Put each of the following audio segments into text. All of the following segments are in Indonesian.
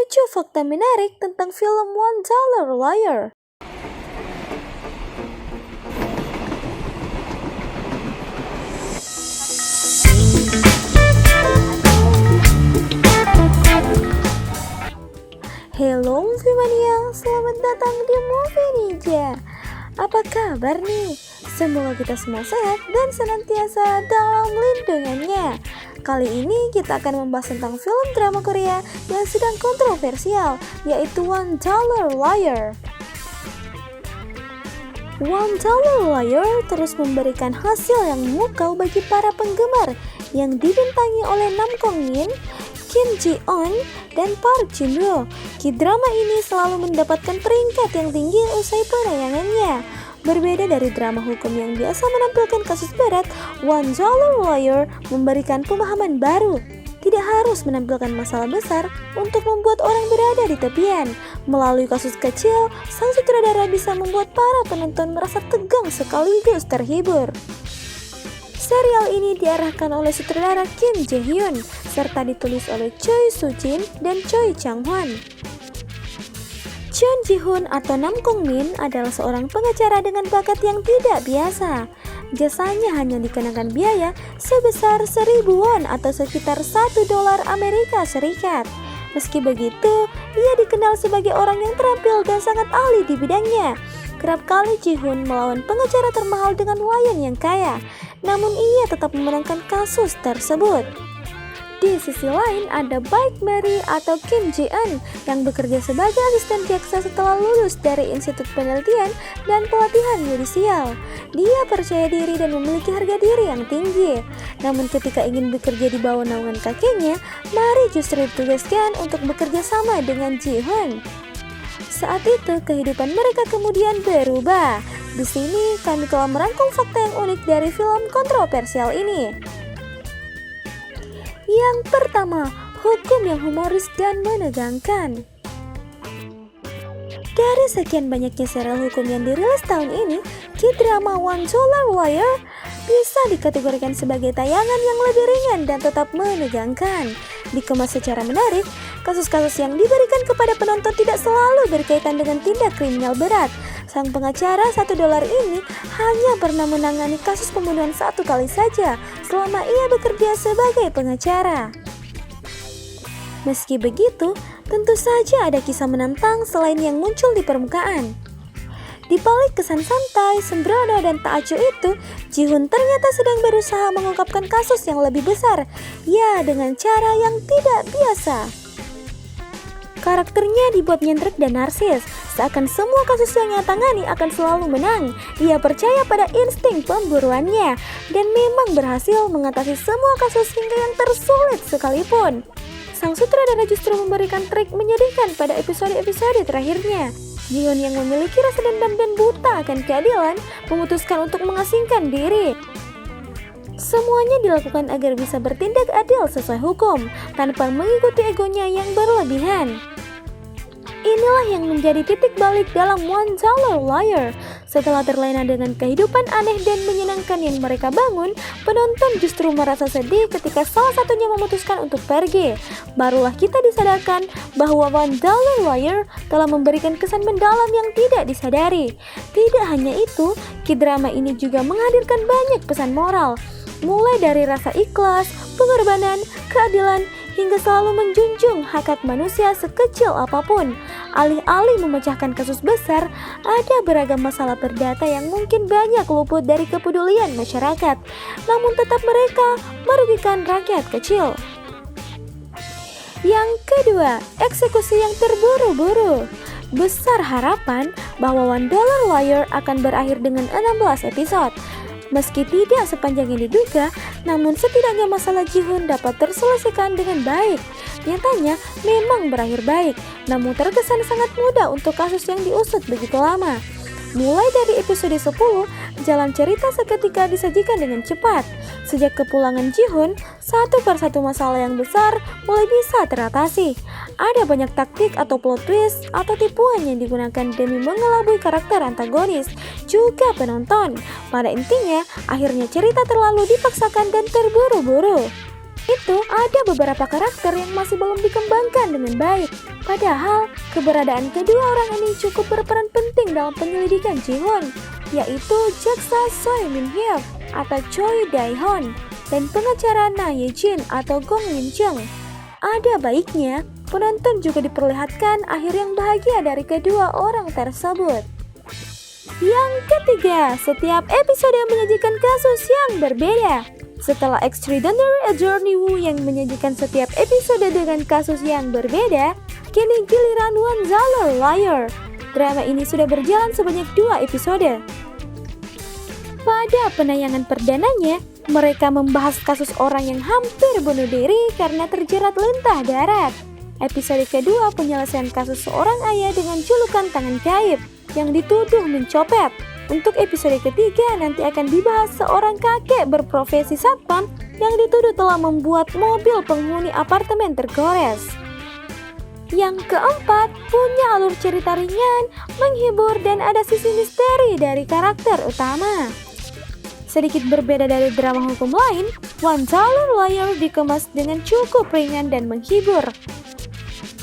7 fakta menarik tentang film One Dollar Liar. Hello Moviemania, selamat datang di Movie Ninja. Apa kabar nih? Semoga kita semua sehat dan senantiasa dalam lindungannya. Kali ini kita akan membahas tentang film drama Korea yang sedang kontroversial, yaitu One Dollar Liar. One Dollar Liar terus memberikan hasil yang memukau bagi para penggemar yang dibintangi oleh Nam Kong Min, Kim Ji Eun, dan Park Jin Woo. K-drama ini selalu mendapatkan peringkat yang tinggi usai penayangannya. Berbeda dari drama hukum yang biasa menampilkan kasus berat, One Dollar Liar memberikan pemahaman baru. Tidak harus menampilkan masalah besar untuk membuat orang berada di tepian. Melalui kasus kecil, sang sutradara bisa membuat para penonton merasa tegang sekaligus terhibur. Serial ini diarahkan oleh sutradara Kim Jae Hyun serta ditulis oleh Choi Soo Jin dan Choi Chang Hwan. Jeon Ji Hoon atau Nam Kong Min adalah seorang pengacara dengan bakat yang tidak biasa. Jasanya hanya dikenakan biaya sebesar 1.000 won atau sekitar $1 Amerika Serikat. Meski begitu, ia dikenal sebagai orang yang terampil dan sangat ahli di bidangnya. Kerap kali Ji Hoon melawan pengacara termahal dengan wayan yang kaya, namun ia tetap memenangkan kasus tersebut. Di sisi lain ada Baek Mary atau Kim Ji Eun yang bekerja sebagai asisten jaksa setelah lulus dari Institut Penelitian dan Pelatihan Yudisial. Dia percaya diri dan memiliki harga diri yang tinggi. Namun ketika ingin bekerja di bawah naungan kakeknya, Mary justru ditugaskan untuk bekerja sama dengan Ji Hoon. Saat itu kehidupan mereka kemudian berubah. Di sini kami telah merangkum fakta yang unik dari film kontroversial ini. Yang pertama, hukum yang humoris dan menegangkan. Dari sekian banyaknya serial hukum yang dirilis tahun ini, K-drama One Dollar Liar bisa dikategorikan sebagai tayangan yang lebih ringan dan tetap menegangkan. Dikemas secara menarik, kasus-kasus yang diberikan kepada penonton tidak selalu berkaitan dengan tindak kriminal berat. Sang pengacara $1 ini hanya pernah menangani kasus pembunuhan 1 kali saja selama ia bekerja sebagai pengacara. Meski begitu, tentu saja ada kisah menantang selain yang muncul di permukaan. Di balik kesan santai, sembrono, dan tak acuh itu, Ji Hoon ternyata sedang berusaha mengungkapkan kasus yang lebih besar, ya dengan cara yang tidak biasa. Karakternya dibuat nyentrik dan narsis, seakan semua kasus yang ia tangani akan selalu menang. Ia percaya pada insting pemburuannya, dan memang berhasil mengatasi semua kasus hingga yang tersulit sekalipun. Sang sutradara justru memberikan trik menyedihkan pada episode-episode terakhirnya. Ji Hoon yang memiliki rasa dendam dan buta akan keadilan memutuskan untuk mengasingkan diri. Semuanya dilakukan agar bisa bertindak adil sesuai hukum, tanpa mengikuti egonya yang berlebihan. Inilah yang menjadi titik balik dalam One Dollar Liar. Setelah terlena dengan kehidupan aneh dan menyenangkan yang mereka bangun, penonton justru merasa sedih ketika salah satunya memutuskan untuk pergi. Barulah kita disadarkan bahwa One Dollar Liar telah memberikan kesan mendalam yang tidak disadari. Tidak hanya itu, K-drama ini juga menghadirkan banyak pesan moral. Mulai dari rasa ikhlas, pengorbanan, keadilan, hingga selalu menjunjung hak manusia sekecil apapun. Alih-alih memecahkan kasus besar, ada beragam masalah perdata yang mungkin banyak luput dari kepedulian masyarakat, namun tetap mereka merugikan rakyat kecil. Yang kedua, eksekusi yang terburu-buru. Besar harapan bahwa One Dollar Liar akan berakhir dengan 16 episode. Meski tidak sepanjang yang diduga, namun setidaknya masalah Ji Hoon dapat terselesaikan dengan baik. Nyatanya memang berakhir baik, namun terkesan sangat mudah untuk kasus yang diusut begitu lama. Mulai dari episode 10, jalan cerita seketika disajikan dengan cepat. Sejak kepulangan Ji Hoon, satu persatu masalah yang besar mulai bisa teratasi. Ada banyak taktik atau plot twist atau tipuan yang digunakan demi mengelabui karakter antagonis, juga penonton. Pada intinya, akhirnya cerita terlalu dipaksakan dan terburu-buru. itu ada beberapa karakter yang masih belum dikembangkan dengan baik. Padahal, keberadaan kedua orang ini cukup berperan penting dalam penyelidikan Ji-hoon, yaitu jaksa Choi Min-hyuk atau Choi Dae-hon dan pengacara Na Ye-jin atau Gong Min-jung. Ada baiknya, penonton juga diperlihatkan akhir yang bahagia dari kedua orang tersebut. Yang ketiga, setiap episode menyajikan kasus yang berbeda. Setelah Extraordinary Attorney Woo yang menyajikan setiap episode dengan kasus yang berbeda, kini giliran One Dollar Liar. Drama ini sudah berjalan sebanyak 2 episode. Pada penayangan perdananya, mereka membahas kasus orang yang hampir bunuh diri karena terjerat lintah darat. Episode kedua penyelesaian kasus seorang ayah dengan julukan tangan gaib yang dituduh mencopet. Untuk episode ketiga nanti akan dibahas seorang kakek berprofesi satpam yang dituduh telah membuat mobil penghuni apartemen tergores. Yang keempat, punya alur cerita ringan, menghibur dan ada sisi misteri dari karakter utama. Sedikit berbeda dari drama hukum lain, One Dollar Liar dikemas dengan cukup ringan dan menghibur.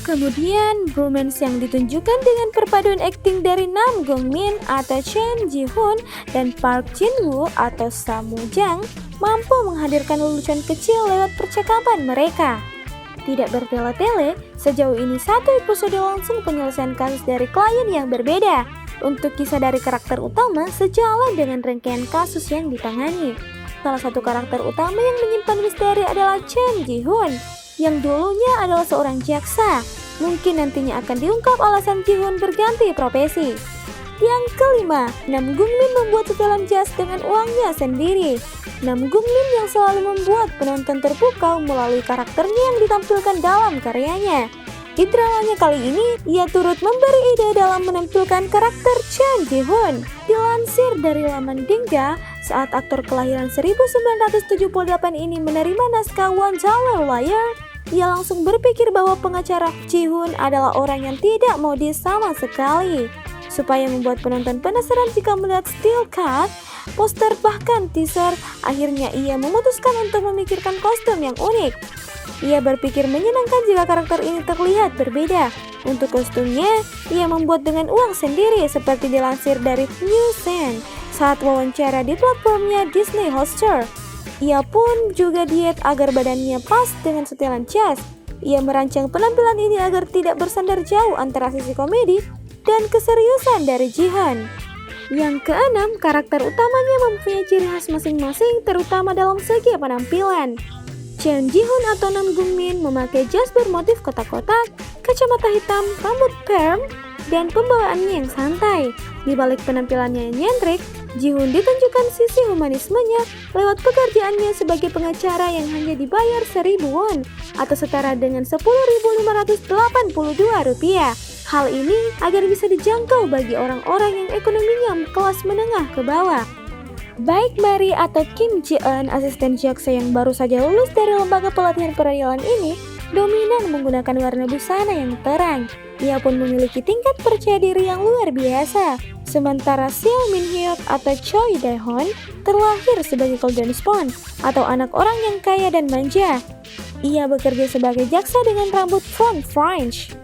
Kemudian, bromance yang ditunjukkan dengan perpaduan akting dari Nam Gong Min atau Chen Ji-hoon dan Park Jin-woo atau Samu Jang mampu menghadirkan lelucon kecil lewat percakapan mereka. Tidak bertele-tele, sejauh ini 1 episode langsung penyelesaian kasus dari klien yang berbeda. Untuk kisah dari karakter utama sejalan dengan rangkaian kasus yang ditangani. Salah satu karakter utama yang menyimpan misteri adalah Chen Ji-hoon, yang dulunya adalah seorang jaksa. Mungkin nantinya akan diungkap alasan Ji-hoon berganti profesi. Yang kelima, Nam Gung Min membuat setelan jas dengan uangnya sendiri. Nam Gung Min yang selalu membuat penonton terpukau melalui karakternya yang ditampilkan dalam karyanya. Di dramanya kali ini, ia turut memberi ide dalam menampilkan karakter Chen Ji-hoon. Dilansir dari laman Dingga, saat aktor kelahiran 1978 ini menerima naskah One Dollar Liar, ia langsung berpikir bahwa pengacara Ji-hoon adalah orang yang tidak modis sama sekali. Supaya membuat penonton penasaran jika melihat still cut, poster bahkan teaser, akhirnya ia memutuskan untuk memikirkan kostum yang unik. Ia berpikir menyenangkan jika karakter ini terlihat berbeda. Untuk kostumnya, ia membuat dengan uang sendiri seperti dilansir dari New Sen saat wawancara di platformnya Disney Hotstar. Ia pun juga diet agar badannya pas dengan setelan jas. Ia merancang penampilan ini agar tidak bersandar jauh antara sisi komedi dan keseriusan dari Ji-hoon. Yang keenam, karakter utamanya mempunyai ciri khas masing-masing terutama dalam segi penampilan. Chen Ji-hoon atau Nam Gung Min memakai jas bermotif kotak-kotak, kacamata hitam, rambut perm, dan pembawaannya yang santai. Di balik penampilannya yang nyentrik, Ji-hoon ditunjukkan sisi humanismenya lewat pekerjaannya sebagai pengacara yang hanya dibayar 1.000 won atau setara dengan 10.582 rupiah. Hal ini agar bisa dijangkau bagi orang-orang yang ekonominya kelas menengah ke bawah. Baik Mary atau Kim Ji-eun, asisten jaksa yang baru saja lulus dari lembaga pelatihan peradilan ini, dominan menggunakan warna busana yang terang. Ia pun memiliki tingkat percaya diri yang luar biasa. Sementara Seo Min-hyuk atau Choi Dae-hon terlahir sebagai golden spoon atau anak orang yang kaya dan manja. Ia bekerja sebagai jaksa dengan rambut front French.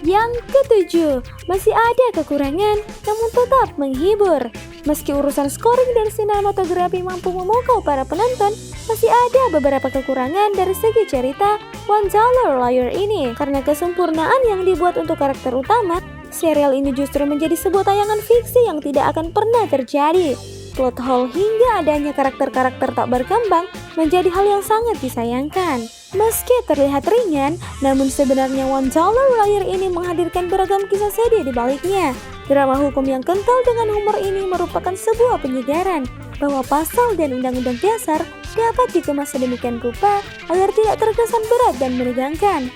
Yang ketujuh, masih ada kekurangan namun tetap menghibur. Meski urusan scoring dan sinematografi mampu memukau para penonton, masih ada beberapa kekurangan dari segi cerita One Dollar Liar ini. Karena kesempurnaan yang dibuat untuk karakter utama, serial ini justru menjadi sebuah tayangan fiksi yang tidak akan pernah terjadi. Plot hole hingga adanya karakter-karakter tak berkembang menjadi hal yang sangat disayangkan. Meski terlihat ringan, namun sebenarnya One Dollar Liar ini menghadirkan beragam kisah sedih di baliknya. Drama hukum yang kental dengan humor ini merupakan sebuah penyegaran bahwa pasal dan undang-undang dasar dapat dikemas sedemikian rupa agar tidak terkesan berat dan menegangkan.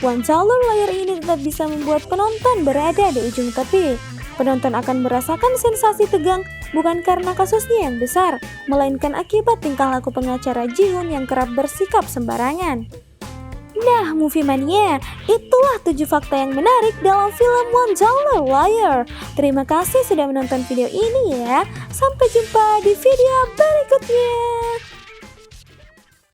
One Dollar Liar ini tetap bisa membuat penonton berada di ujung tepi. Penonton akan merasakan sensasi tegang bukan karena kasusnya yang besar, melainkan akibat tingkah laku pengacara Ji-hoon yang kerap bersikap sembarangan. Nah, Movie Mania, itulah 7 fakta yang menarik dalam film One Dollar Liar. Terima kasih sudah menonton video ini ya. Sampai jumpa di video berikutnya.